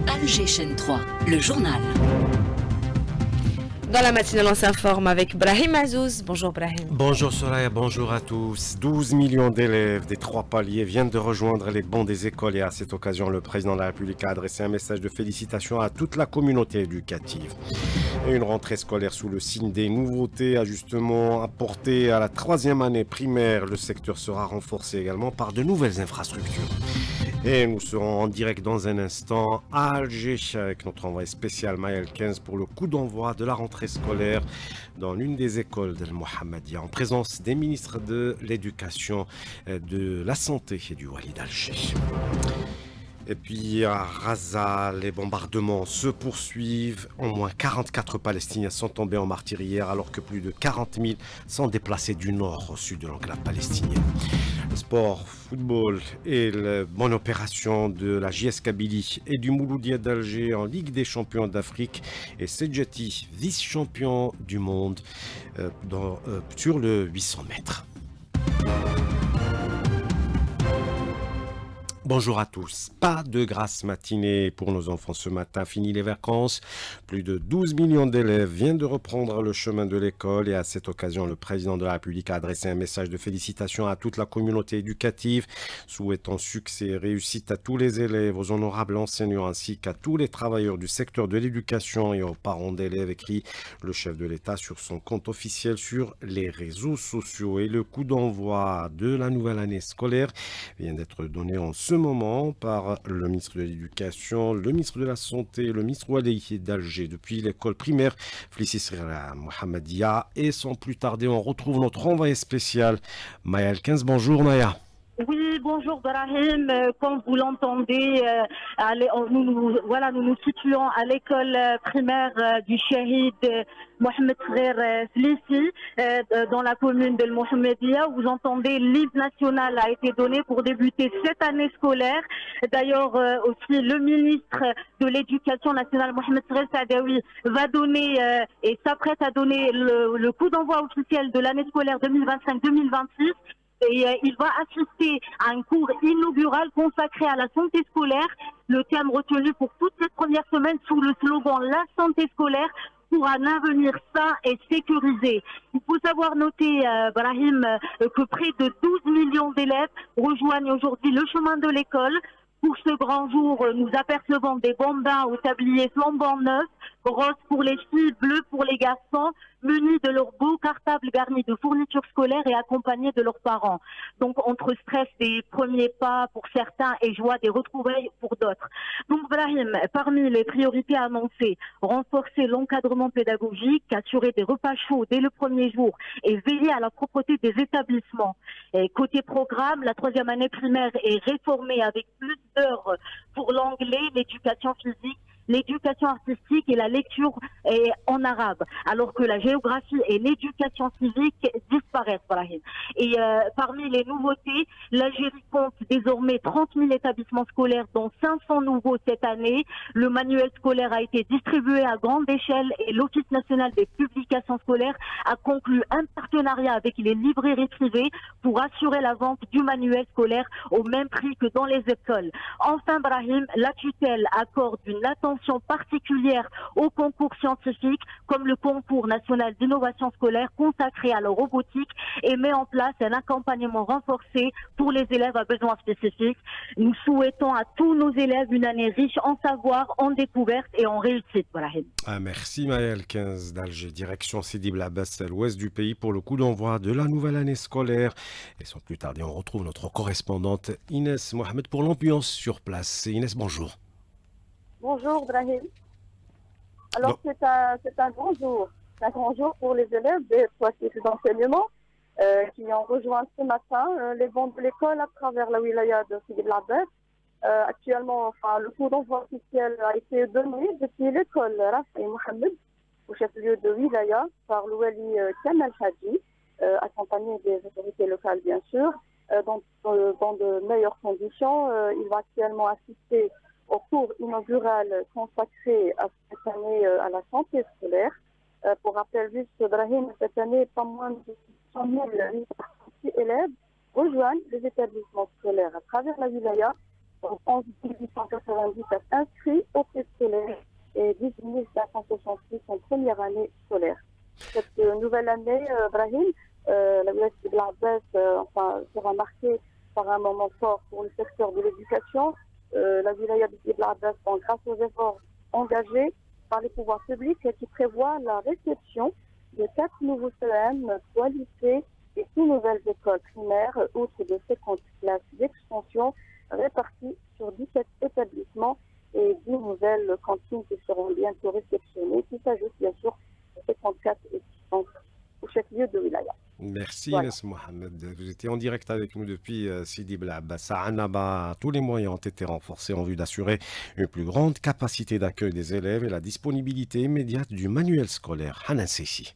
Alger chaîne 3, le journal. Dans la matinale, on s'informe avec Brahim Azouz. Bonjour Brahim. Bonjour Soraya, bonjour à tous. 12 millions d'élèves des 3 paliers viennent de rejoindre les bancs des écoles et à cette occasion, le président de la République a adressé un message de félicitations à toute la communauté éducative. Et une rentrée scolaire sous le signe des nouveautés, ajustements apportés à la 3e année primaire. Le secteur sera renforcé également par de nouvelles infrastructures. Et nous serons en direct dans un instant à Alger avec notre envoyé spécial Maël 15 pour le coup d'envoi de la rentrée scolaire dans l'une des écoles de Mohammedia en présence des ministres de l'Éducation, de la Santé et du Wali d'Alger. Et puis à Raza, les bombardements se poursuivent. Au moins 44 Palestiniens sont tombés en martyrs hier alors que plus de 40 000 sont déplacés du nord au sud de l'enclave palestinienne. Le sport, football et la bonne opération de la JS Kabylie et du Mouloudia d'Alger en Ligue des champions d'Afrique et Sedjati, vice-champion du monde sur le 800 mètres. Bonjour à tous. Pas de grasse matinée pour nos enfants ce matin. Fini les vacances. Plus de 12 millions d'élèves viennent de reprendre le chemin de l'école et à cette occasion, le président de la République a adressé un message de félicitations à toute la communauté éducative, souhaitant succès et réussite à tous les élèves, aux honorables enseignants ainsi qu'à tous les travailleurs du secteur de l'éducation et aux parents d'élèves, écrit le chef de l'État sur son compte officiel sur les réseaux sociaux. Et le coup d'envoi de la nouvelle année scolaire vient d'être donné en ce moment par le ministre de l'Éducation, le ministre de la Santé, le ministre Wali d'Alger depuis l'école primaire Flissis Mohammedia. Et sans plus tarder, on retrouve notre envoyé spécial Maya 15. Bonjour Maya. Oui, bonjour Brahim. Comme vous l'entendez, nous nous situons à l'école primaire du Shahid Mohamed Frère Flissi dans la commune de Mohammedia. Vous entendez, l'hymne national a été donné pour débuter cette année scolaire. D'ailleurs, aussi le ministre de l'Éducation nationale Mohamed Frère Sadawi va donner et s'apprête à donner le coup d'envoi officiel de l'année scolaire 2025-2026. Et il va assister à un cours inaugural consacré à la santé scolaire. Le thème retenu pour toute cette première semaine sous le slogan « La santé scolaire pour un avenir sain et sécurisé ». Il faut savoir noter, Brahim, que près de 12 millions d'élèves rejoignent aujourd'hui le chemin de l'école. Pour ce grand jour, nous apercevons des bambins au tablier flambant neuf, rose pour les filles, bleu pour les garçons, munis de leurs beaux cartables garnis de fournitures scolaires et accompagnés de leurs parents. Donc entre stress des premiers pas pour certains et joie des retrouvailles pour d'autres. Donc Brahim, parmi les priorités annoncées, renforcer l'encadrement pédagogique, assurer des repas chauds dès le premier jour et veiller à la propreté des établissements. Et côté programme, la 3e année primaire est réformée avec plus d'heures pour l'anglais, l'éducation physique, l'éducation artistique et la lecture en arabe, alors que la géographie et l'éducation civique disparaissent. Et parmi les nouveautés, l'Algérie compte désormais 30 000 établissements scolaires, dont 500 nouveaux cette année. Le manuel scolaire a été distribué à grande échelle et l'Office national des publications scolaires a conclu un partenariat avec les librairies privées pour assurer la vente du manuel scolaire au même prix que dans les écoles. Enfin, Brahim, la tutelle accorde une attention particulière aux concours scientifiques comme le concours national d'innovation scolaire consacré à la robotique et met en place un accompagnement renforcé pour les élèves à besoins spécifiques. Nous souhaitons à tous nos élèves une année riche en savoir, en découverte et en réussite. Merci Maël 15 d'Alger, direction Sidi Blabès à l'ouest du pays pour le coup d'envoi de la nouvelle année scolaire. Et sans plus tarder, on retrouve notre correspondante Inès Mohamed pour l'ambiance sur place. Inès, bonjour. Bonjour Brahim. Alors c'est un grand jour. C'est un grand jour pour les élèves des 3 cycles d'enseignement qui ont rejoint ce matin les bancs de l'école à travers la wilaya de Sidi Blabès. Actuellement, le coup d'envoi officiel a été donné depuis l'école Rafi Mohamed au chef-lieu de wilaya par le Wali Kamal Hadji, accompagné des autorités locales bien sûr, dans de meilleures conditions. Il va actuellement assister au cours inaugural consacré à cette année à la santé scolaire. Pour rappel juste, Brahim, cette année, pas moins de 100 000 élèves rejoignent les établissements scolaires à travers la wilaya 11 897 inscrits au préscolaire et 18 568 en première année scolaire. Cette nouvelle année, Brahim, la wilaya de Ibn Abbas sera marquée par un moment fort pour le secteur de l'éducation. La wilaya de Ibn Abbas, grâce aux efforts engagés par les pouvoirs publics, qui prévoit la réception de 4 nouveaux CEM, 3 lycées et 6 nouvelles écoles primaires, outre de 50 classes d'extension réparties sur 17 établissements et 10 nouvelles cantines qui seront bientôt réceptionnées, qui s'ajoutent bien sûr aux 54 existantes au chef-lieu de wilaya. Merci, Voilà. Anas Mohamed. Vous étiez en direct avec nous depuis Sidi Bel Abbas. À Annaba, tous les moyens ont été renforcés en vue d'assurer une plus grande capacité d'accueil des élèves et la disponibilité immédiate du manuel scolaire. Hanan Sessi.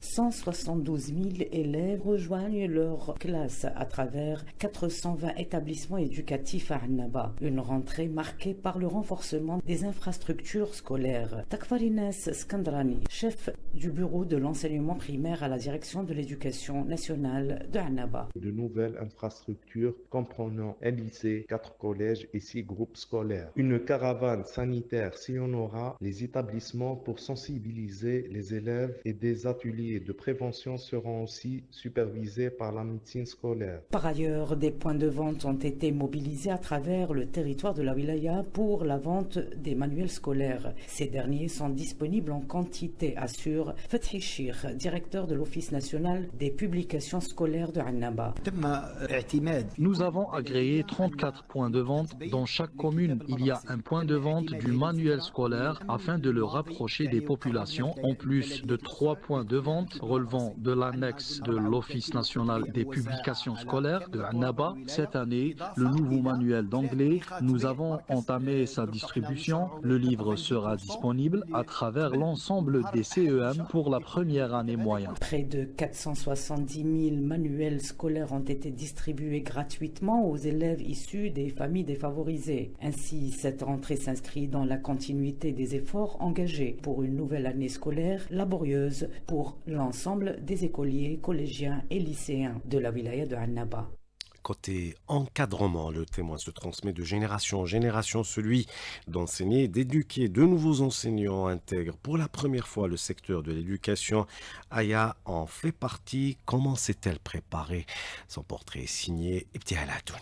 172 000 élèves rejoignent leur classe à travers 420 établissements éducatifs à Annaba. Une rentrée marquée par le renforcement des infrastructures scolaires. Takfarinas Skandrani, chef du bureau de l'enseignement primaire à la direction de l'éducation nationale de Annaba. De nouvelles infrastructures comprenant un lycée, 4 collèges et 6 groupes scolaires. Une caravane sanitaire sillonnera les établissements pour sensibiliser les élèves et des ateliers de prévention seront aussi supervisés par la médecine scolaire. Par ailleurs, des points de vente ont été mobilisés à travers le territoire de la wilaya pour la vente des manuels scolaires. Ces derniers sont disponibles en quantité, assure Fethi Shir, directeur de l'Office national des publications scolaires de Annaba. Nous avons agréé 34 points de vente. Dans chaque commune, il y a un point de vente du manuel scolaire afin de le rapprocher des populations, en plus de 3 points de vente relevant de l'annexe de l'Office national des publications scolaires de Annaba. Cette année, le nouveau manuel d'anglais, nous avons entamé sa distribution. Le livre sera disponible à travers l'ensemble des CEM pour la première année moyenne. Près de 470 000 manuels scolaires ont été distribués gratuitement aux élèves issus des familles défavorisées. Ainsi, cette rentrée s'inscrit dans la continuité des efforts engagés pour une nouvelle année scolaire laborieuse pour l'ensemble des écoliers, collégiens et lycéens de la wilaya de Annaba. Côté encadrement, le témoin se transmet de génération en génération, celui d'enseigner, d'éduquer. De nouveaux enseignants intègrent pour la première fois le secteur de l'éducation. Aya en fait partie. Comment s'est-elle préparée? Son portrait est signé Ibti Halatoun.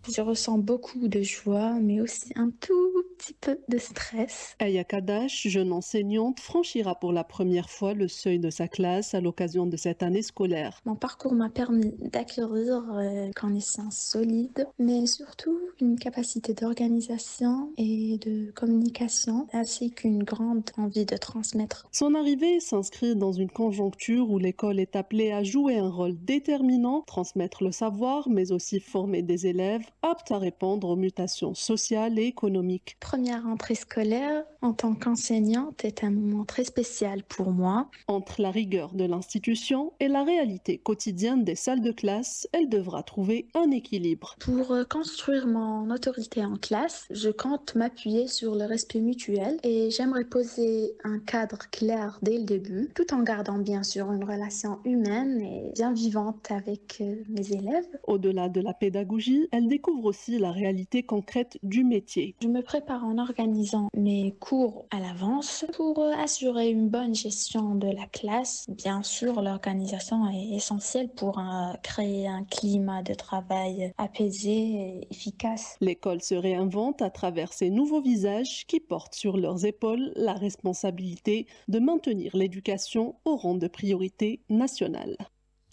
Je ressens beaucoup de joie, mais aussi un tout petit peu de stress. Aya Kadash, jeune enseignante, franchira pour la première fois le seuil de sa classe à l'occasion de cette année scolaire. Mon parcours m'a permis d'acquérir une connaissance solide, mais surtout une capacité d'organisation et de communication, ainsi qu'une grande envie de transmettre. Son arrivée s'inscrit dans une conjoncture où l'école est appelée à jouer un rôle déterminant, transmettre le savoir, mais aussi former des élèves aptes à répondre aux mutations sociales et économiques. Première rentrée scolaire en tant qu'enseignante est un moment très spécial pour moi. Entre la rigueur de l'institution et la réalité quotidienne des salles de classe, elle devra trouver un équilibre. Pour construire mon autorité en classe, je compte m'appuyer sur le respect mutuel et j'aimerais poser un cadre clair dès le début, tout en gardant bien sûr une relation humaine et bien vivante avec mes élèves. Au-delà de la pédagogie, elle découvre aussi la réalité concrète du métier. Je me prépare en organisant mes cours à l'avance pour assurer une bonne gestion de la classe. Bien sûr, l'organisation est essentielle pour créer un climat de travail apaisé et efficace. L'école se réinvente à travers ces nouveaux visages qui portent sur leurs épaules la responsabilité de maintenir l'éducation au rang de priorité nationale.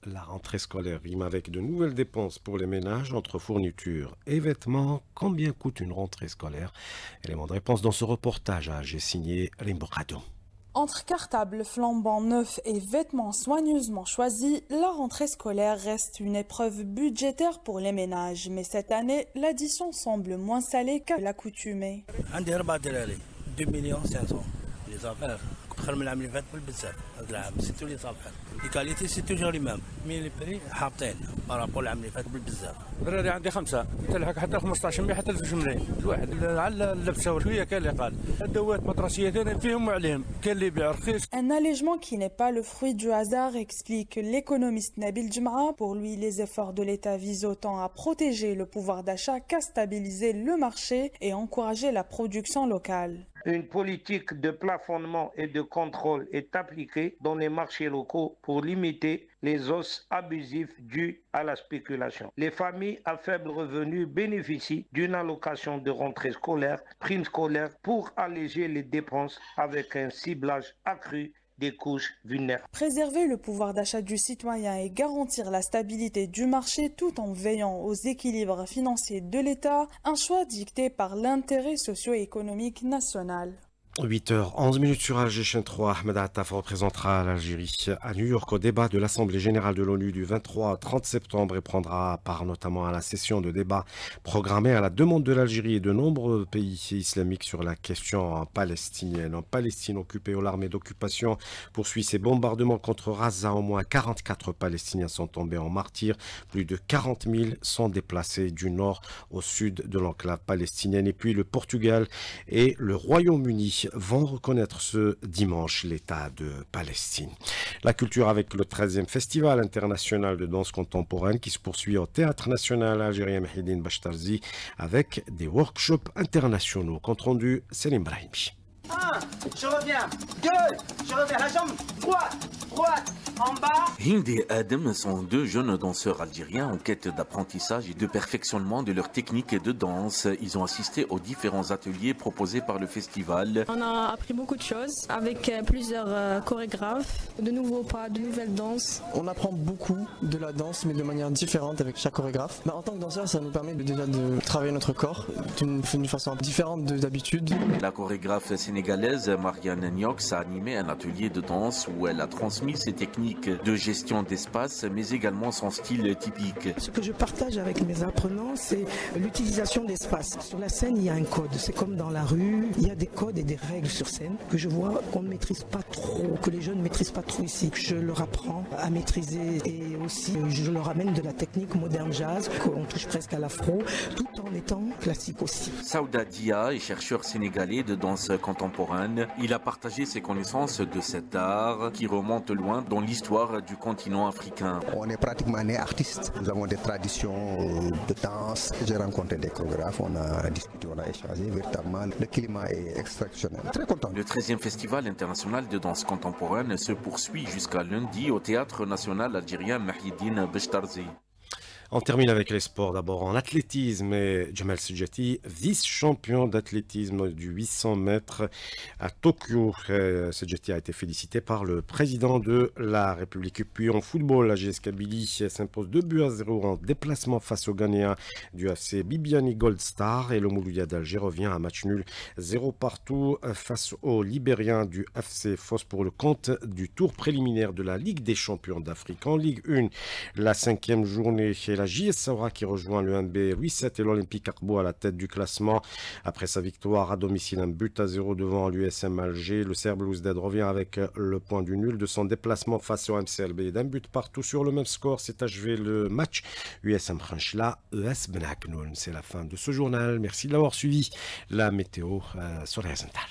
La rentrée scolaire rime avec de nouvelles dépenses pour les ménages entre fournitures et vêtements. Combien coûte une rentrée scolaire? Élément de réponse dans ce reportage. J'ai signé Rimborado. Entre cartables flambant neufs et vêtements soigneusement choisis, la rentrée scolaire reste une épreuve budgétaire pour les ménages. Mais cette année, l'addition semble moins salée qu'à l'accoutumée. 2 500 000. Les affaires اخر من العام اللي فات بزاف هذا العام سيتو اللي صالحين لي كاليتي سي توجور لي ميم مي لي بري حاطين بارابول العام اللي فات بالبزاف الدراري عندي 5 تلحق حتى 15 مليون حتى 3 ملايين الواحد على اللبسه شويه كاين اللي قال الدوات مطرسيتين فيهم وعليهم كاين اللي يبيع رخيص. Un allègement qui n'est pas le fruit du hasard, explique l'économiste Nabil Djemra. Pour lui, les efforts de l'État visent autant à protéger le pouvoir d'achat qu'à stabiliser le marché et encourager la production locale. Une politique de plafonnement et de contrôle est appliquée dans les marchés locaux pour limiter les hausses abusives dues à la spéculation. Les familles à faible revenu bénéficient d'une allocation de rentrée scolaire, prime scolaire, pour alléger les dépenses avec un ciblage accru des couches vulnérables. Préserver le pouvoir d'achat du citoyen et garantir la stabilité du marché tout en veillant aux équilibres financiers de l'État, un choix dicté par l'intérêt socio-économique national. 8h11 sur Alger Chaîne 3. Ahmed Attaf représentera l'Algérie à New York au débat de l'Assemblée générale de l'ONU du 23 au 30 septembre et prendra part notamment à la session de débat programmée à la demande de l'Algérie et de nombreux pays islamiques sur la question palestinienne. En Palestine occupée où l'armée d'occupation poursuit ses bombardements contre Gaza, au moins 44 Palestiniens sont tombés en martyrs. Plus de 40 000 sont déplacés du nord au sud de l'enclave palestinienne. Et puis le Portugal et le Royaume-Uni vont reconnaître ce dimanche l'État de Palestine. La culture avec le 13e Festival international de danse contemporaine qui se poursuit au Théâtre national algérien Mehidine Bachtarzi avec des workshops internationaux. Compte rendu, Selim Brahimi. 1, je reviens. 2, je reviens. La jambe droite, en bas. Hindi et Adem sont deux jeunes danseurs algériens en quête d'apprentissage et de perfectionnement de leur technique de danse. Ils ont assisté aux différents ateliers proposés par le festival. On a appris beaucoup de choses avec plusieurs chorégraphes, de nouveaux pas, de nouvelles danses. On apprend beaucoup de la danse mais de manière différente avec chaque chorégraphe. En tant que danseur, ça nous permet déjà de travailler notre corps d'une façon différente d'habitude. La chorégraphe sénégalaise Marianne Niox a animé un atelier de danse où elle a transmis ses techniques de gestion d'espace mais également son style typique. Ce que je partage avec mes apprenants, c'est l'utilisation d'espace. Sur la scène, il y a un code. C'est comme dans la rue, il y a des codes et des règles sur scène que je vois qu'on ne maîtrise pas trop, que les jeunes ne maîtrisent pas trop ici. Je leur apprends à maîtriser et aussi je leur amène de la technique moderne jazz, qu'on touche presque à l'afro, tout en étant classique aussi. Saouda Dia est chercheur sénégalais de danse contemporaine. Il a partagé ses connaissances de cet art qui remonte loin dans l'histoire du continent africain. On est pratiquement né artistes. Nous avons des traditions de danse. J'ai rencontré des chorégraphes, on a discuté, on a échangé. Véritablement, le climat est exceptionnel. Très content. Le 13e Festival international de danse contemporaine se poursuit jusqu'à lundi au Théâtre national algérien Mehidine Bachtarzi. On termine avec les sports. D'abord en athlétisme, et Jamal Sedjati, vice-champion d'athlétisme du 800 mètres à Tokyo. Sedjati a été félicité par le président de la République. Puis en football, la GS Kabylie s'impose 2-0 en déplacement face aux Ghanéens du FC Bibiani Gold Star. Et le Mouloudia d'Alger revient à match nul 0 partout face aux Libériens du FC Fos pour le compte du tour préliminaire de la Ligue des champions d'Afrique. En Ligue 1, la 5e journée chez la JS Saoura qui rejoint le MB 8-7 et l'Olympique Arbo à la tête du classement. Après sa victoire à domicile, 1-0 devant l'USM Alger, le Serbe Lousded revient avec le point du nul de son déplacement face au MCLB. D'un but partout sur le même score, s'est achevé le match USM Khanchla, ES Benaknoun. C'est la fin de ce journal. Merci de l'avoir suivi. La météo sur les Azental.